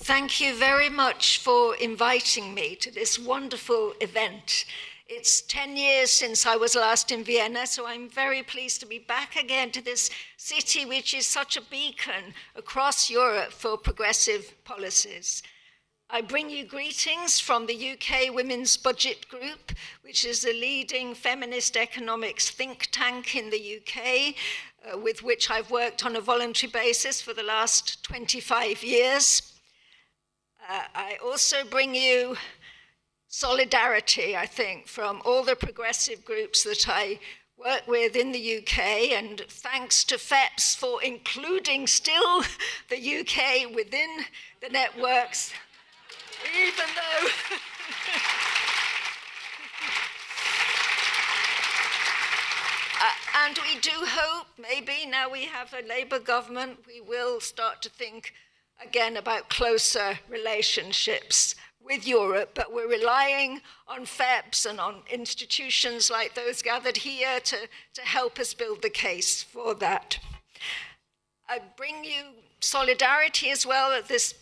Thank you very much for inviting me to this wonderful event. It's 10 years since I was last in Vienna, so I'm very pleased to be back again to this city which is such a beacon across Europe for progressive policies. I bring you greetings from the UK Women's Budget Group, which is the leading feminist economics think tank in the UK, with which I've worked on a voluntary basis for the last 25 years. I also bring you solidarity, I think, from all the progressive groups that I work with in the UK, and thanks to FEPS for including still the UK within the networks, even though and we do hope maybe now we have a Labour government, we will start to think again about closer relationships with Europe, but we're relying on FEPS and on institutions like those gathered here to help us build the case for that. I bring you solidarity as well at this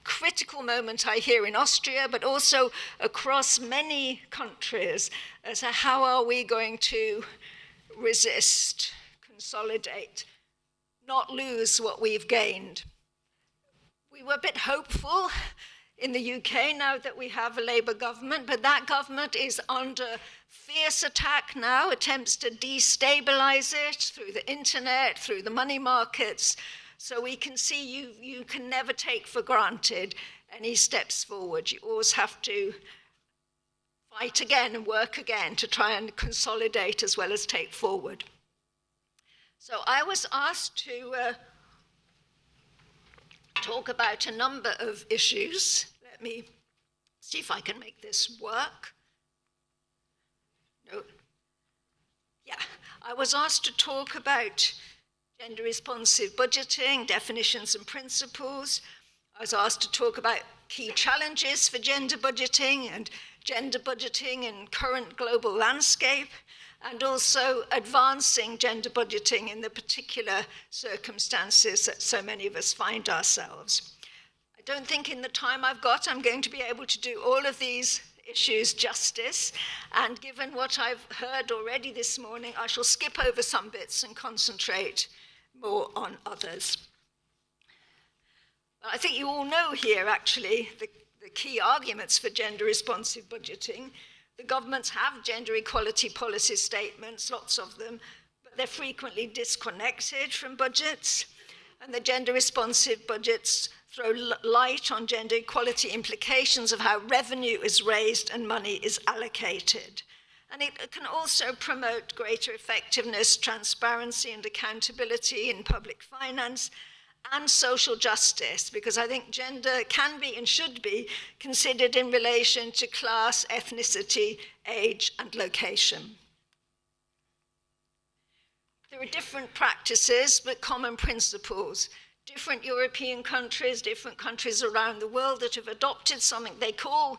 critical moment I hear in Austria, but also across many countries as to how are we going to resist, consolidate, not lose what we've gained. We were a bit hopeful in the UK now that we have a Labour government, but that government is under fierce attack now, attempts to destabilize it through the internet, through the money markets. So we can see you can never take for granted any steps forward. You always have to fight again and work again to try and consolidate as well as take forward. So I was asked to talk about a number of issues. Let me see if I can make this work. No. Yeah, I was asked to talk about gender responsive budgeting, definitions and principles. I was asked to talk about key challenges for gender budgeting and gender budgeting in current global landscape, and also advancing gender budgeting in the particular circumstances that so many of us find ourselves. I don't think in the time I've got I'm going to be able to do all of these issues justice, and given what I've heard already this morning, I shall skip over some bits and concentrate more on others. I think you all know here actually the key arguments for gender responsive budgeting. The governments have gender equality policy statements, lots of them, but they're frequently disconnected from budgets. And the gender responsive budgets throw light on gender equality implications of how revenue is raised and money is allocated. And it can also promote greater effectiveness, transparency, and accountability in public finance and social justice, because I think gender can be and should be considered in relation to class, ethnicity, age, and location. There are different practices, but common principles. Different European countries, different countries around the world that have adopted something they call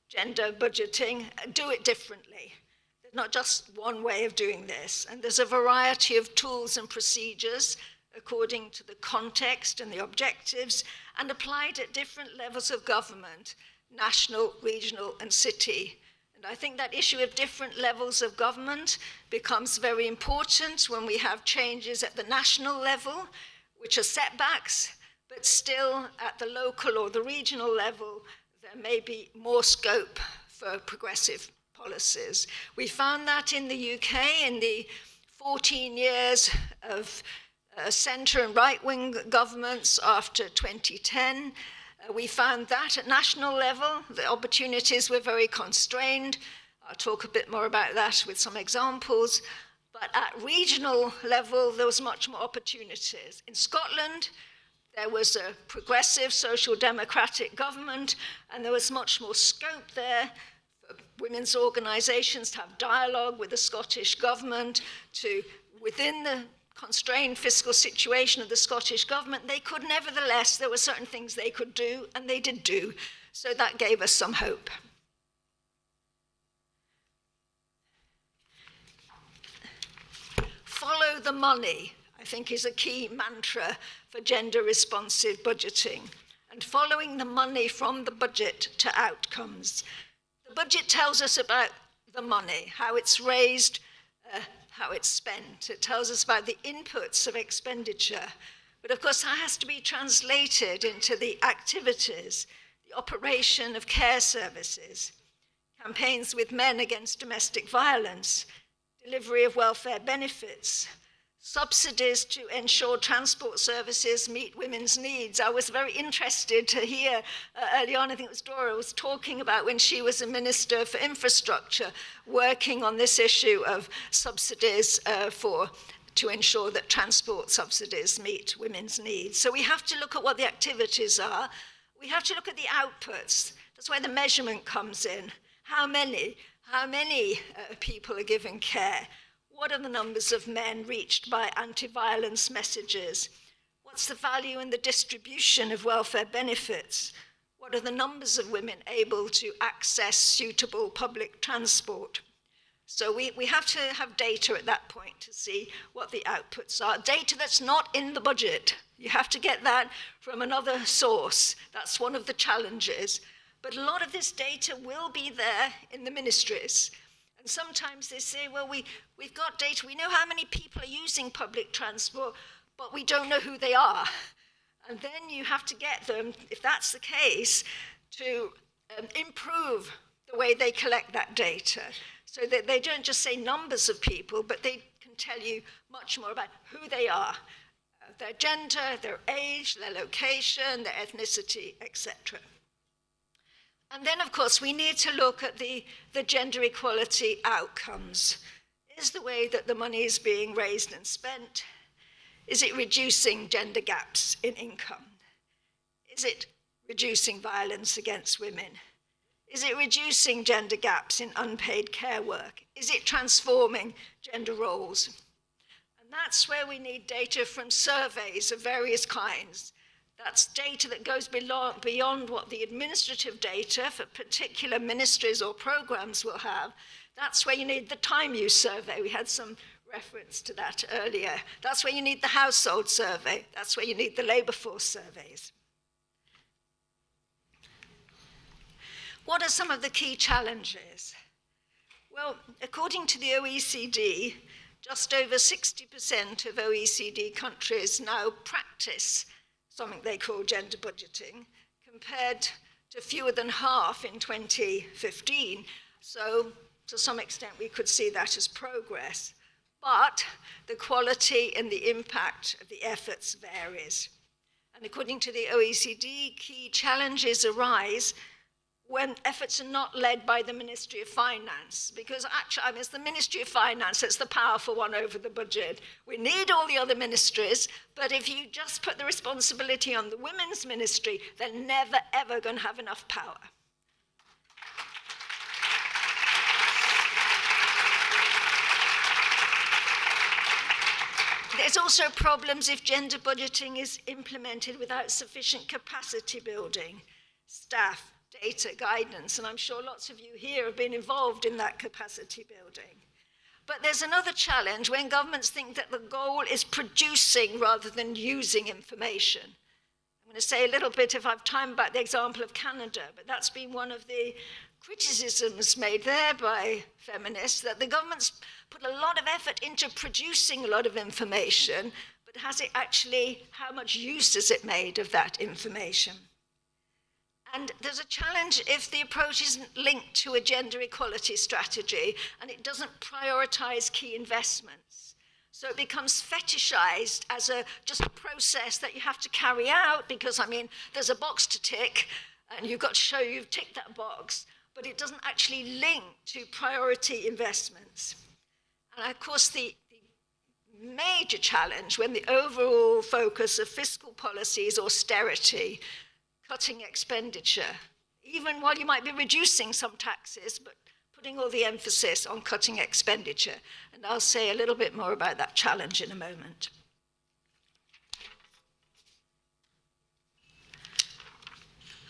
gender budgeting, do it differently. There's not just one way of doing this, and there's a variety of tools and procedures according to the context and the objectives, and applied at different levels of government, national, regional, and city. And I think that issue of different levels of government becomes very important when we have changes at the national level, which are setbacks, but still at the local or the regional level, there may be more scope for progressive policies. We found that in the UK in the 14 years of centre and right-wing governments after 2010. We found that at national level, the opportunities were very constrained. I'll talk a bit more about that with some examples. But at regional level, there was much more opportunities. In Scotland, there was a progressive social democratic government, and there was much more scope there for women's organisations to have dialogue with the Scottish government, to, within the constrained fiscal situation of the Scottish government, they could nevertheless, there were certain things they could do, and they did do. So that gave us some hope. Follow the money, I think, is a key mantra for gender responsive budgeting. And and following the money from the budget to outcomes. The budget tells us about the money, how it's raised, how it's spent. It tells us about the inputs of expenditure. But of course, that has to be translated into the activities, the operation of care services, campaigns with men against domestic violence, delivery of welfare benefits, subsidies to ensure transport services meet women's needs. I was very interested to hear early on, I think it was Dora was talking about when she was a Minister for Infrastructure, working on this issue of subsidies to ensure that transport subsidies meet women's needs. So we have to look at what the activities are. We have to look at the outputs. That's where the measurement comes in. How many people are given care? What are the numbers of men reached by anti-violence messages? What's the value in the distribution of welfare benefits? What are the numbers of women able to access suitable public transport? So we have to have data at that point to see what the outputs are. Data that's not in the budget. You have to get that from another source. That's one of the challenges. But a lot of this data will be there in the ministries. And sometimes they say, well, we've got data, we know how many people are using public transport, but we don't know who they are. And then you have to get them, if that's the case, to improve the way they collect that data, so that they don't just say numbers of people, but they can tell you much more about who they are, their gender, their age, their location, their ethnicity, etc. And then, of course, we need to look at the gender equality outcomes. Is the way that the money is being raised and spent, is it reducing gender gaps in income? Is it reducing violence against women? Is it reducing gender gaps in unpaid care work? Is it transforming gender roles? And that's where we need data from surveys of various kinds. That's data that goes beyond what the administrative data for particular ministries or programs will have. That's where you need the time use survey. We had some reference to that earlier. That's where you need the household survey. That's where you need the labour force surveys. What are some of the key challenges? Well, according to the OECD, just over 60% of OECD countries now practice something they call gender budgeting, compared to fewer than half in 2015. So to some extent, we could see that as progress. But the quality and the impact of the efforts varies. And according to the OECD, key challenges arise when efforts are not led by the Ministry of Finance, because actually, it's the Ministry of Finance that's the powerful one over the budget. We need all the other ministries, but if you just put the responsibility on the Women's Ministry, they're never, ever going to have enough power. There's also problems if gender budgeting is implemented without sufficient capacity building, staff, data, guidance, and I'm sure lots of you here have been involved in that capacity building. But there's another challenge when governments think that the goal is producing rather than using information. I'm going to say a little bit, if I have time, about the example of Canada, but that's been one of the criticisms made there by feminists, that the government's put a lot of effort into producing a lot of information, but how much use has it made of that information? And there's a challenge if the approach isn't linked to a gender equality strategy and it doesn't prioritize key investments. So it becomes fetishized as just a process that you have to carry out because, there's a box to tick and you've got to show you've ticked that box, but it doesn't actually link to priority investments. And of course, the major challenge when the overall focus of fiscal policy is austerity, cutting expenditure, even while you might be reducing some taxes, but putting all the emphasis on cutting expenditure. And I'll say a little bit more about that challenge in a moment.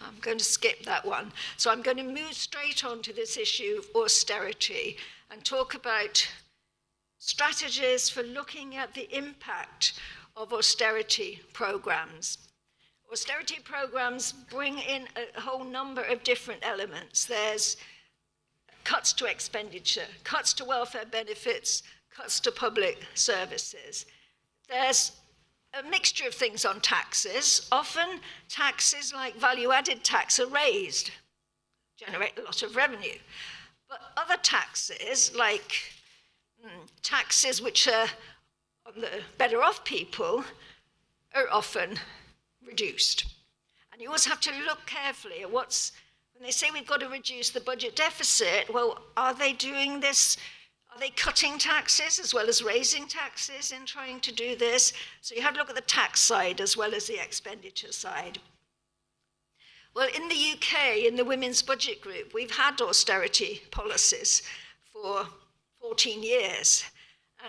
I'm going to skip that one. So I'm going to move straight on to this issue of austerity and talk about strategies for looking at the impact of austerity programs. Austerity programs bring in a whole number of different elements. There's cuts to expenditure, cuts to welfare benefits, cuts to public services. There's a mixture of things on taxes. Often taxes like value-added tax are raised, generate a lot of revenue. But other taxes, like taxes which are on the better off people, are often reduced. And you always have to look carefully at when they say we've got to reduce the budget deficit, well, are they doing this? Are they cutting taxes as well as raising taxes in trying to do this? So you have to look at the tax side as well as the expenditure side. Well, in the UK, in the Women's Budget Group, we've had austerity policies for 14 years.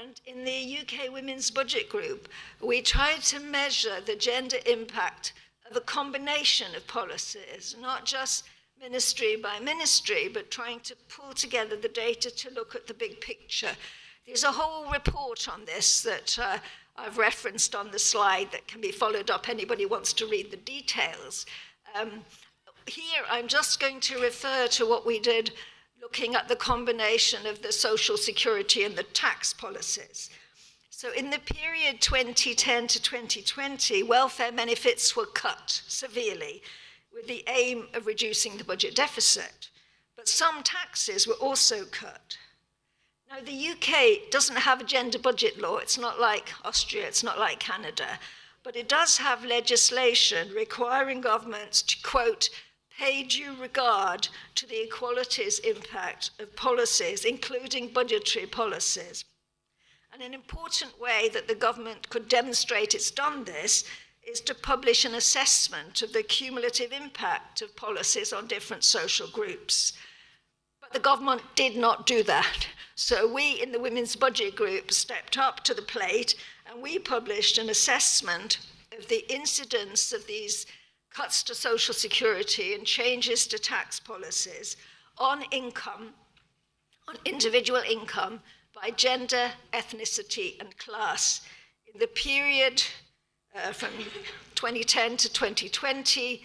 And in the UK Women's Budget Group, we tried to measure the gender impact of a combination of policies, not just ministry by ministry, but trying to pull together the data to look at the big picture. There's a whole report on this that I've referenced on the slide that can be followed up. Anybody wants to read the details. Here, I'm just going to refer to what we did looking at the combination of the social security and the tax policies. So in the period 2010 to 2020, welfare benefits were cut severely with the aim of reducing the budget deficit. But some taxes were also cut. Now, the UK doesn't have a gender budget law. It's not like Austria, it's not like Canada. But it does have legislation requiring governments to, quote, pay due regard to the equalities impact of policies, including budgetary policies. And an important way that the government could demonstrate it's done this is to publish an assessment of the cumulative impact of policies on different social groups. But the government did not do that. So we in the Women's Budget Group stepped up to the plate and we published an assessment of the incidence of these cuts to social security and changes to tax policies on income, on individual income, by gender, ethnicity, and class in the period from 2010 to 2020,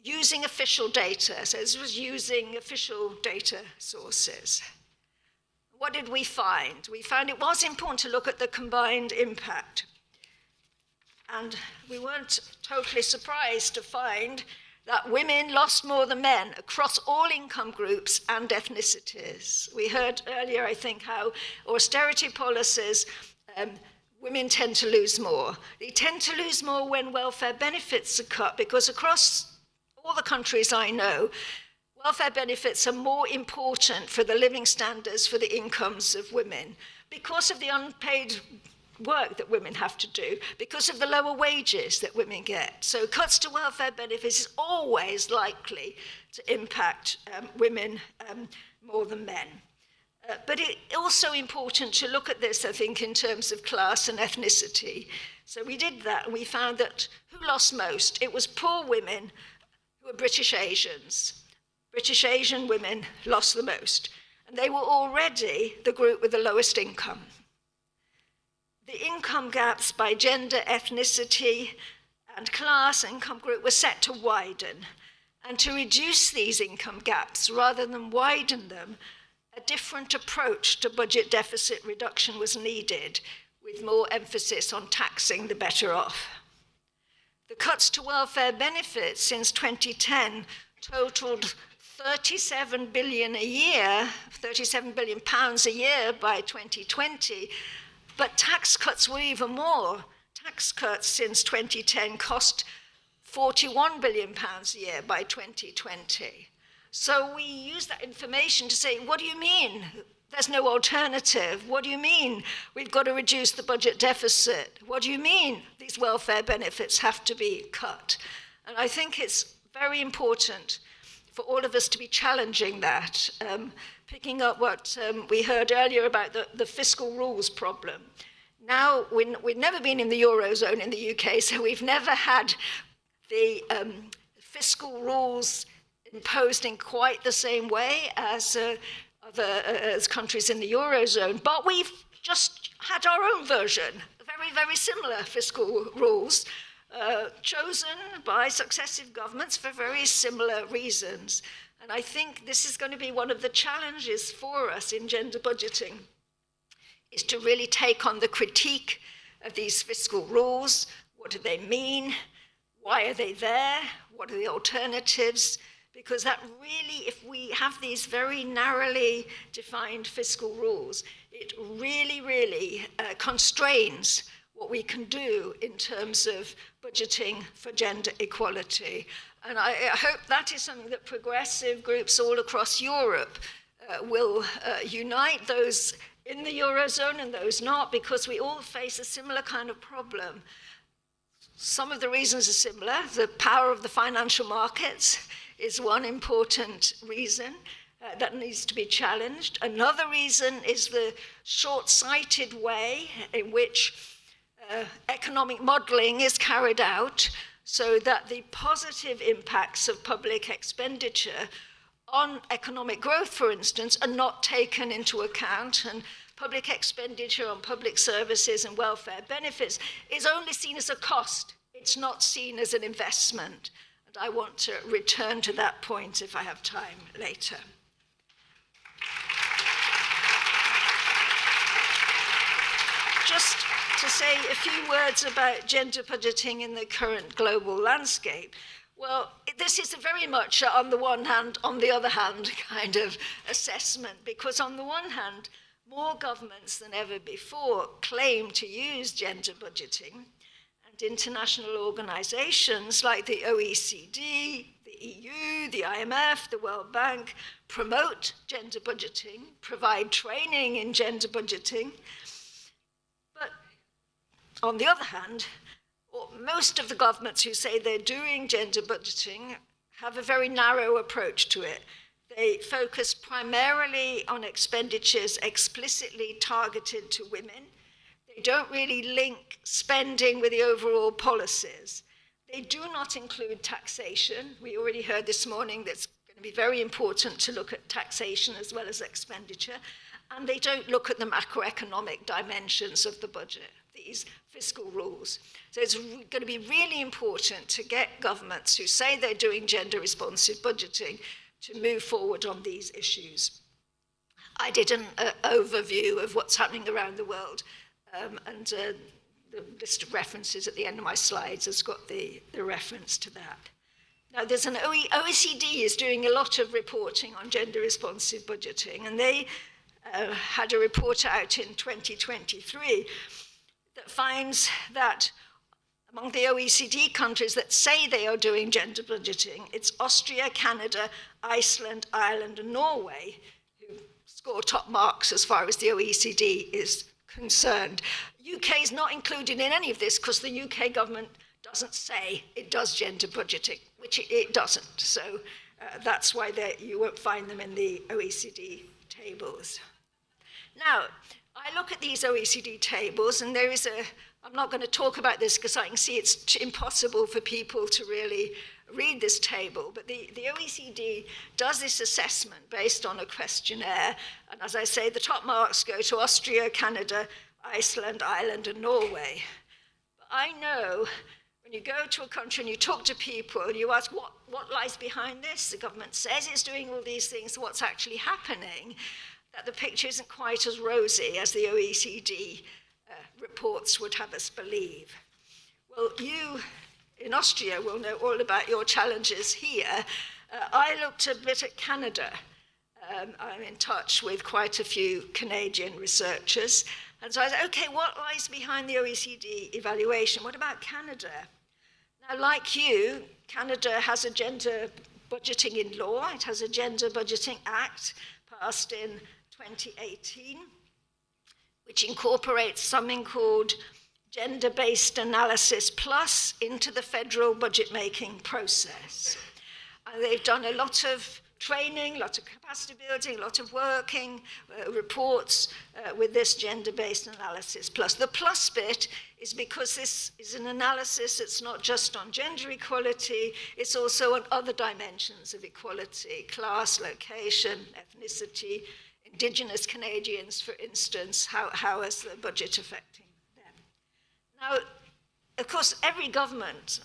using official data. So this was using official data sources. What did we find? We found it was important to look at the combined impact. And we weren't totally surprised to find that women lost more than men across all income groups and ethnicities. We heard earlier, I think, how austerity policies, women tend to lose more. They tend to lose more when welfare benefits are cut, because across all the countries I know, welfare benefits are more important for the living standards, for the incomes of women, because of the unpaid work that women have to do, because of the lower wages that women get. So cuts to welfare benefits is always likely to impact women more than men. But it's also important to look at this, I think, in terms of class and ethnicity. So we did that, and we found that who lost most? It was poor women who were British Asians. British Asian women lost the most, and they were already the group with the lowest income. The income gaps by gender, ethnicity, and class income group were set to widen. And to reduce these income gaps rather than widen them, a different approach to budget deficit reduction was needed, with more emphasis on taxing the better off. The cuts to welfare benefits since 2010 totaled 37 billion a year, 37 billion pounds a year by 2020, but tax cuts were even more. Tax cuts since 2010 cost 41 billion pounds a year by 2020. So we use that information to say, what do you mean there's no alternative? What do you mean we've got to reduce the budget deficit? What do you mean these welfare benefits have to be cut? And I think it's very important for all of us to be challenging that, picking up what we heard earlier about the fiscal rules problem. Now, we've never been in the Eurozone in the UK, so we've never had the fiscal rules imposed in quite the same way as as countries in the Eurozone, but we've just had our own version, very, very similar fiscal rules, chosen by successive governments for very similar reasons. And I think this is going to be one of the challenges for us in gender budgeting, is to really take on the critique of these fiscal rules. What do they mean? Why are they there? What are the alternatives? Because that really, if we have these very narrowly defined fiscal rules, it really constrains what we can do in terms of budgeting for gender equality. And I hope that is something that progressive groups all across Europe will unite, those in the Eurozone and those not, because we all face a similar kind of problem. Some of the reasons are similar. The power of the financial markets is one important reason that needs to be challenged. Another reason is the short-sighted way in which economic modeling is carried out, so that the positive impacts of public expenditure on economic growth, for instance, are not taken into account, and public expenditure on public services and welfare benefits is only seen as a cost. It's not seen as an investment. And I want to return to that point if I have time later. Just to say a few words about gender budgeting in the current global landscape. Well, this is a very much on the one hand, on the other hand kind of assessment, because on the one hand, more governments than ever before claim to use gender budgeting, and international organizations like the OECD, the EU, the IMF, the World Bank promote gender budgeting, provide training in gender budgeting. But on the other hand, most of the governments who say they're doing gender budgeting have a very narrow approach to it. They focus primarily on expenditures explicitly targeted to women. They don't really link spending with the overall policies. They do not include taxation. We already heard this morning that it's going to be very important to look at taxation as well as expenditure. And they don't look at the macroeconomic dimensions of the budget, these fiscal rules. So it's going to be really important to get governments who say they're doing gender responsive budgeting to move forward on these issues. I did an overview of what's happening around the world, and the list of references at the end of my slides has got the reference to that. Now, there's an OECD is doing a lot of reporting on gender responsive budgeting, and they had a report out in 2023 that finds that among the OECD countries that say they are doing gender budgeting, it's Austria, Canada, Iceland, Ireland, and Norway who score top marks as far as the OECD is concerned. UK is not included in any of this because the UK government doesn't say it does gender budgeting, which it doesn't. So that's why you won't find them in the OECD tables. Now, I look at these OECD tables, and there is I'm not going to talk about this because I can see it's impossible for people to really read this table, but the OECD does this assessment based on a questionnaire, and as I say, the top marks go to Austria, Canada, Iceland, Ireland, and Norway. But I know when you go to a country and you talk to people and you ask what lies behind this, the government says it's doing all these things, what's actually happening, that the picture isn't quite as rosy as the OECD reports would have us believe. Well, you in Austria will know all about your challenges here. I looked a bit at Canada. I'm in touch with quite a few Canadian researchers. And so I said, okay, what lies behind the OECD evaluation? What about Canada? Now, like you, Canada has a gender budgeting in law. It has a Gender Budgeting Act passed in 2018, which incorporates something called gender-based analysis plus into the federal budget-making process. And they've done a lot of training, a lot of capacity building, a lot of working reports with this gender-based analysis plus. The plus bit is because this is an analysis that's not just on gender equality, it's also on other dimensions of equality, class, location, ethnicity, Indigenous Canadians, for instance, how is the budget affecting them? Now, of course, every government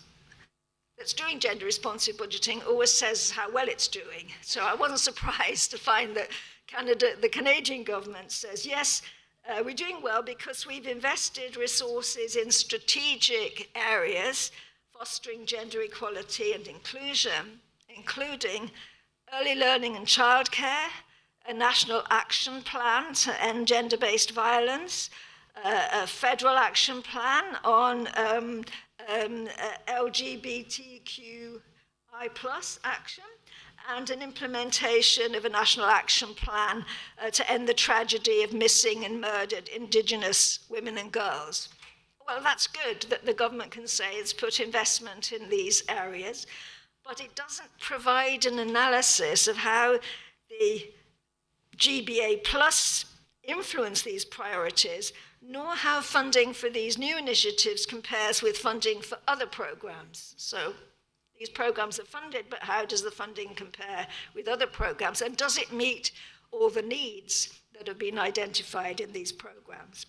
that's doing gender responsive budgeting always says how well it's doing. So I wasn't surprised to find that the Canadian government says, yes, we're doing well because we've invested resources in strategic areas, fostering gender equality and inclusion, including early learning and childcare, a national action plan to end gender-based violence, a federal action plan on LGBTQI+ action, and an implementation of a national action plan to end the tragedy of missing and murdered Indigenous women and girls. Well, that's good that the government can say it's put investment in these areas, but it doesn't provide an analysis of how the GBA plus influence these priorities, nor how funding for these new initiatives compares with funding for other programs. So these programs are funded, but how does the funding compare with other programs? And does it meet all the needs that have been identified in these programs?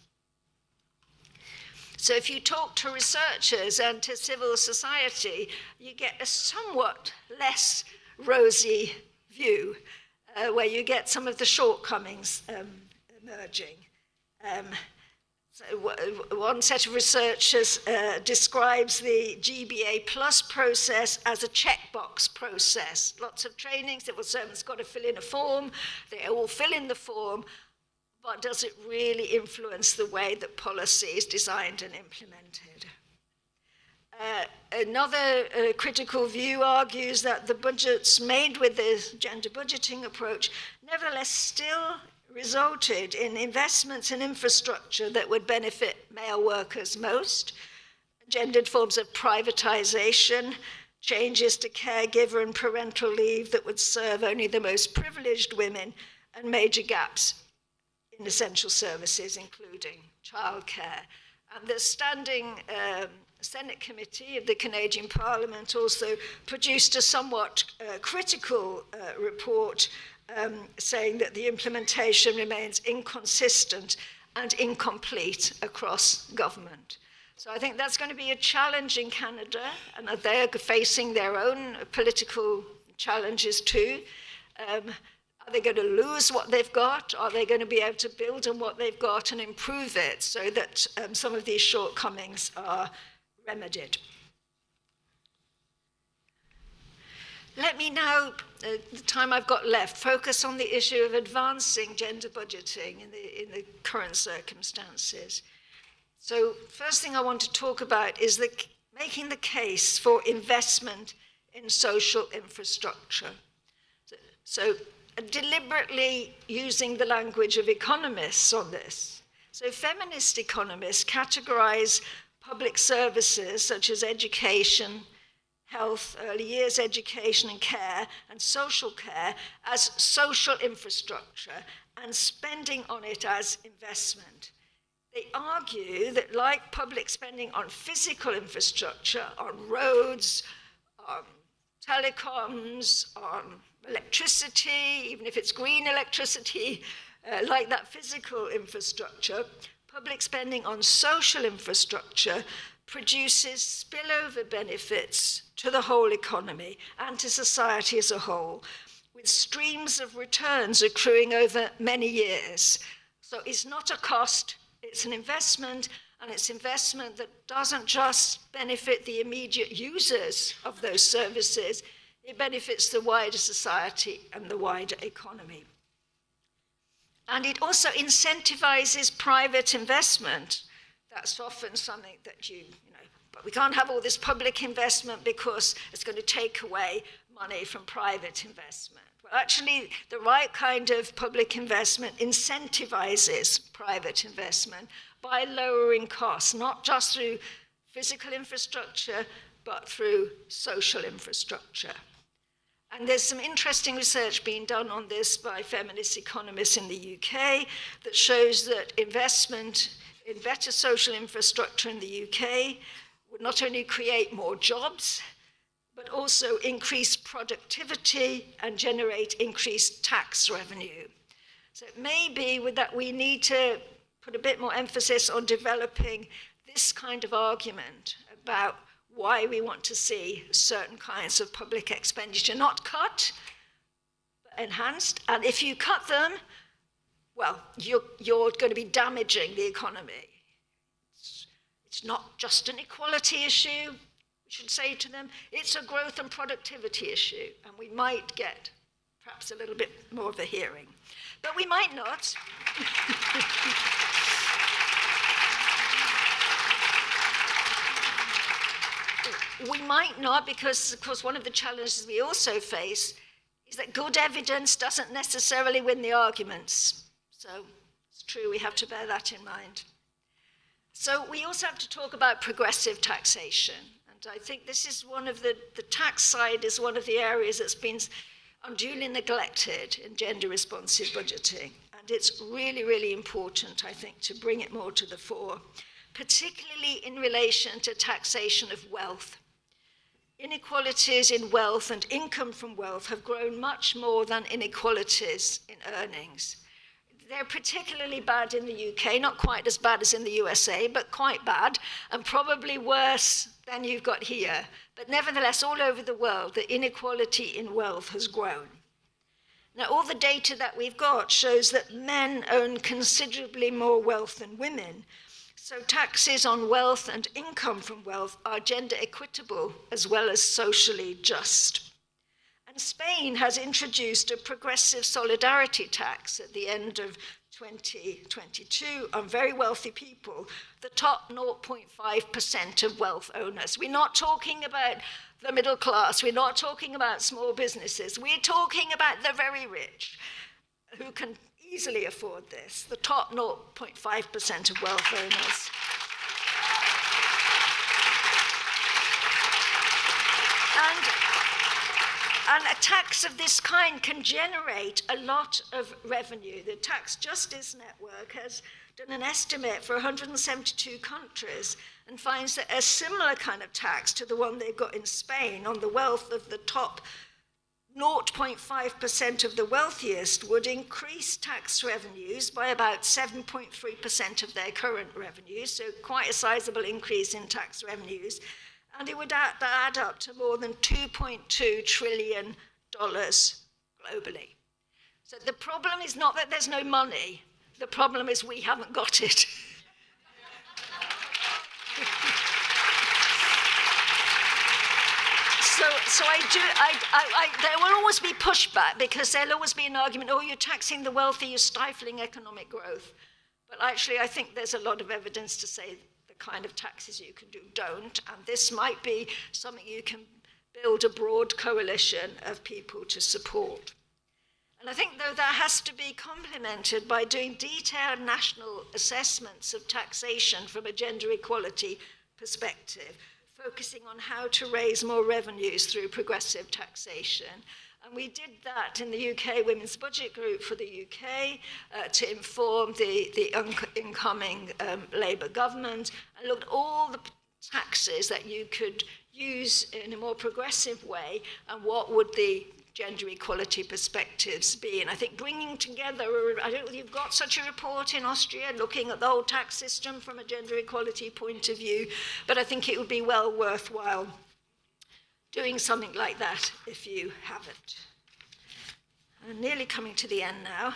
So if you talk to researchers and to civil society, you get a somewhat less rosy view, where you get some of the shortcomings emerging. So one set of researchers describes the GBA plus process as a checkbox process. Lots of training, civil servants got to fill in a form, they all fill in the form, but does it really influence the way that policy is designed and implemented? Another critical view argues that the budgets made with the gender budgeting approach nevertheless still resulted in investments in infrastructure that would benefit male workers most, gendered forms of privatization, changes to caregiver and parental leave that would serve only the most privileged women, and major gaps in essential services, including childcare. And the standing Senate committee of the Canadian Parliament also produced a somewhat critical report saying that the implementation remains inconsistent and incomplete across government. So I think that's going to be a challenge in Canada, and they're facing their own political challenges too. Are they going to lose what they've got? Are they going to be able to build on what they've got and improve it so that some of these shortcomings are remedied? Let me now, the time I've got left, focus on the issue of advancing gender budgeting in the current circumstances. So first thing I want to talk about is making the case for investment in social infrastructure. So deliberately using the language of economists on this. So feminist economists categorize public services such as education, health, early years education and care, and social care as social infrastructure, and spending on it as investment. They argue that like public spending on physical infrastructure, on roads, on telecoms, on electricity, even if it's green electricity, like that physical infrastructure, public spending on social infrastructure produces spillover benefits to the whole economy and to society as a whole, with streams of returns accruing over many years. So it's not a cost, it's an investment, and it's investment that doesn't just benefit the immediate users of those services, it benefits the wider society and the wider economy. And it also incentivizes private investment. That's often something that but we can't have all this public investment because it's going to take away money from private investment. Well, actually, the right kind of public investment incentivizes private investment by lowering costs, not just through physical infrastructure, but through social infrastructure. And there's some interesting research being done on this by feminist economists in the UK that shows that investment in better social infrastructure in the UK would not only create more jobs, but also increase productivity and generate increased tax revenue. So it may be that we need to put a bit more emphasis on developing this kind of argument about why we want to see certain kinds of public expenditure not cut, but enhanced. And if you cut them, well, you're going to be damaging the economy. It's not just an equality issue, we should say to them. It's a growth and productivity issue, and we might get perhaps a little bit more of a hearing. But we might not. We might not, because, of course, one of the challenges we also face is that good evidence doesn't necessarily win the arguments. So it's true, we have to bear that in mind. So we also have to talk about progressive taxation. And I think this is one of the tax side is one of the areas that's been unduly neglected in gender-responsive budgeting. And it's really, really important, I think, to bring it more to the fore, particularly in relation to taxation of wealth. Inequalities in wealth and income from wealth have grown much more than inequalities in earnings. They're particularly bad in the UK, not quite as bad as in the USA, but quite bad, and probably worse than you've got here. But nevertheless, all over the world, the inequality in wealth has grown. Now, all the data that we've got shows that men own considerably more wealth than women. So taxes on wealth and income from wealth are gender equitable as well as socially just. And Spain has introduced a progressive solidarity tax at the end of 2022 on very wealthy people, the top 0.5% of wealth owners. We're not talking about the middle class, we're not talking about small businesses, we're talking about the very rich who can easily afford this, the top 0.5% of wealth owners. And a tax of this kind can generate a lot of revenue. The Tax Justice Network has done an estimate for 172 countries and finds that a similar kind of tax to the one they've got in Spain on the wealth of the top 0.5% of the wealthiest would increase tax revenues by about 7.3% of their current revenues, so quite a sizable increase in tax revenues, and it would add up to more than $2.2 trillion globally. So the problem is not that there's no money, the problem is we haven't got it. So there will always be pushback because there'll always be an argument, oh, you're taxing the wealthy, you're stifling economic growth. But actually, I think there's a lot of evidence to say the kind of taxes you can do don't, and this might be something you can build a broad coalition of people to support. And I think, though, that has to be complemented by doing detailed national assessments of taxation from a gender equality perspective, focusing on how to raise more revenues through progressive taxation. And we did that in the UK Women's Budget Group for the UK to inform the incoming Labour government, and looked at all the taxes that you could use in a more progressive way and what would the gender equality perspectives be. And I think bringing together, I don't know if you've got such a report in Austria, looking at the whole tax system from a gender equality point of view, but I think it would be well worthwhile doing something like that if you haven't. I'm nearly coming to the end now.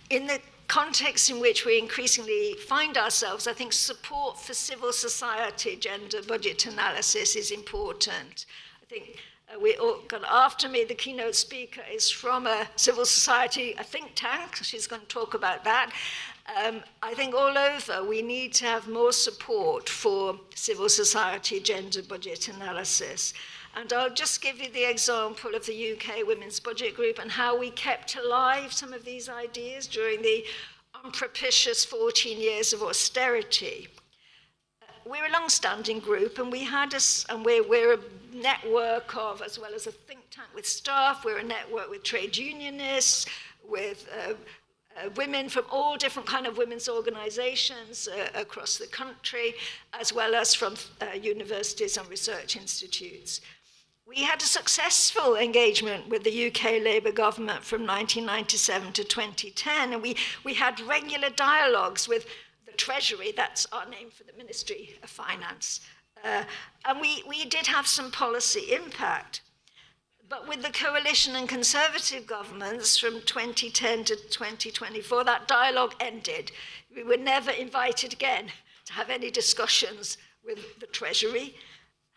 In the context in which we increasingly find ourselves, I think support for civil society gender budget analysis is important. I think we all got after me, the keynote speaker is from a civil society, a think tank, she's going to talk about that. I think all over we need to have more support for civil society gender budget analysis. And I'll just give you the example of the UK Women's Budget Group and how we kept alive some of these ideas during the unpropitious 14 years of austerity. We're a long-standing group, and we're a network of, as well as a think tank with staff, we're a network with trade unionists, with women from all different kind of women's organizations across the country, as well as from universities and research institutes. We had a successful engagement with the UK Labour government from 1997 to 2010, and we had regular dialogues with the Treasury, that's our name for the Ministry of Finance. And we did have some policy impact. But with the coalition and conservative governments from 2010 to 2024, that dialogue ended. We were never invited again to have any discussions with the Treasury.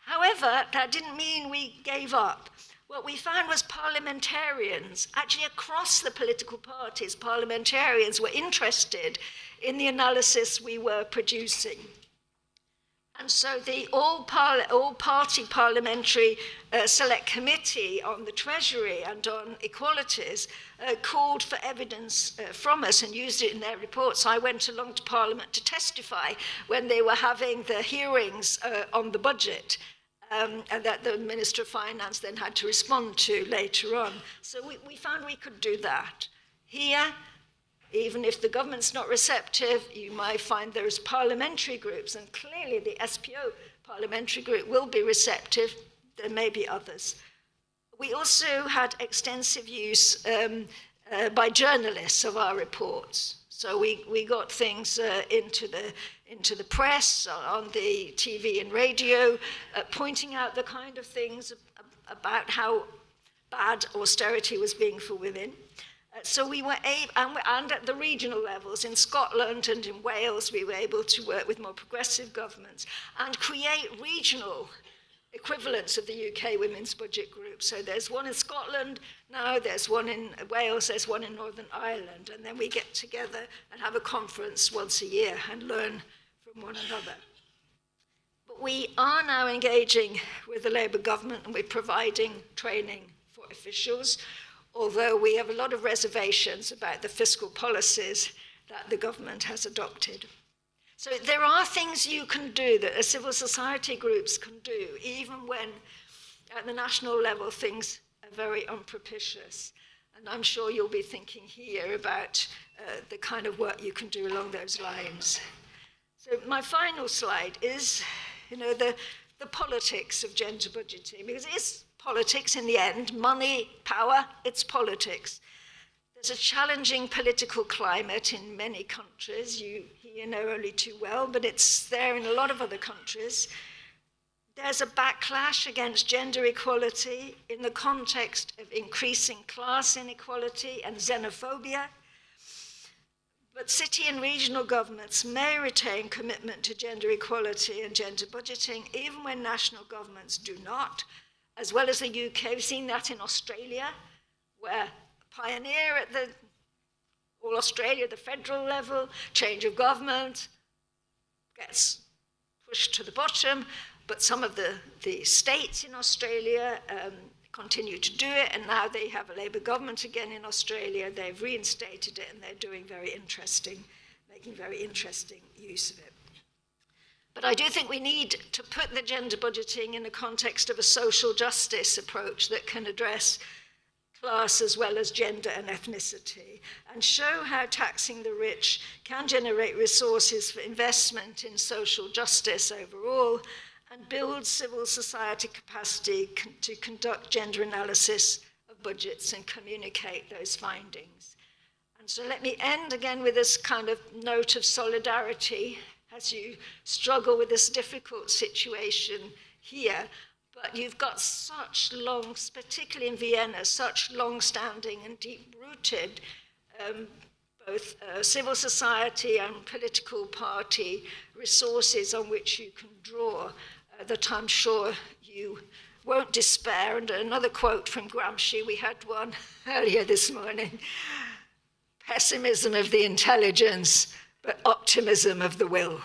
However, that didn't mean we gave up. What we found was parliamentarians, actually across the political parties, parliamentarians were interested in the analysis we were producing. And so the all-party parliamentary select committee on the Treasury and on equalities called for evidence from us and used it in their reports. I went along to Parliament to testify when they were having the hearings on the budget, and that the Minister of Finance then had to respond to later on. So we found we could do that. Here, even if the government's not receptive, you might find there's parliamentary groups, and clearly the SPÖ parliamentary group will be receptive. There may be others. We also had extensive use by journalists of our reports. So we got things into the press, on the TV and radio, pointing out the kind of things about how bad austerity was being for women. So we were able, and at the regional levels, in Scotland and in Wales, we were able to work with more progressive governments and create regional equivalents of the UK Women's Budget Group. So there's one in Scotland now, there's one in Wales, there's one in Northern Ireland, and then we get together and have a conference once a year and learn from one another. But we are now engaging with the Labour government, and we're providing training for officials, although we have a lot of reservations about the fiscal policies that the government has adopted. So there are things you can do that the civil society groups can do, even when at the national level things are very unpropitious. And I'm sure you'll be thinking here about the kind of work you can do along those lines. So my final slide is, the politics of gender budgeting, because it is politics in the end, money, power, it's politics. There's a challenging political climate in many countries. You here know only too well, but it's there in a lot of other countries. There's a backlash against gender equality in the context of increasing class inequality and xenophobia. But city and regional governments may retain commitment to gender equality and gender budgeting, even when national governments do not. As well as the UK, we've seen that in Australia, where a pioneer at the federal level, change of government gets pushed to the bottom, but some of the states in Australia continue to do it, and now they have a Labour government again in Australia. They've reinstated it, and they're doing making very interesting use of it. But I do think we need to put the gender budgeting in the context of a social justice approach that can address class as well as gender and ethnicity, and show how taxing the rich can generate resources for investment in social justice overall, and build civil society capacity to conduct gender analysis of budgets and communicate those findings. And so let me end again with this kind of note of solidarity as you struggle with this difficult situation here. But you've got such long, particularly in Vienna, such long-standing and deep-rooted both civil society and political party resources on which you can draw that I'm sure you won't despair. And another quote from Gramsci, we had one earlier this morning: pessimism of the intelligence, but optimism of the will.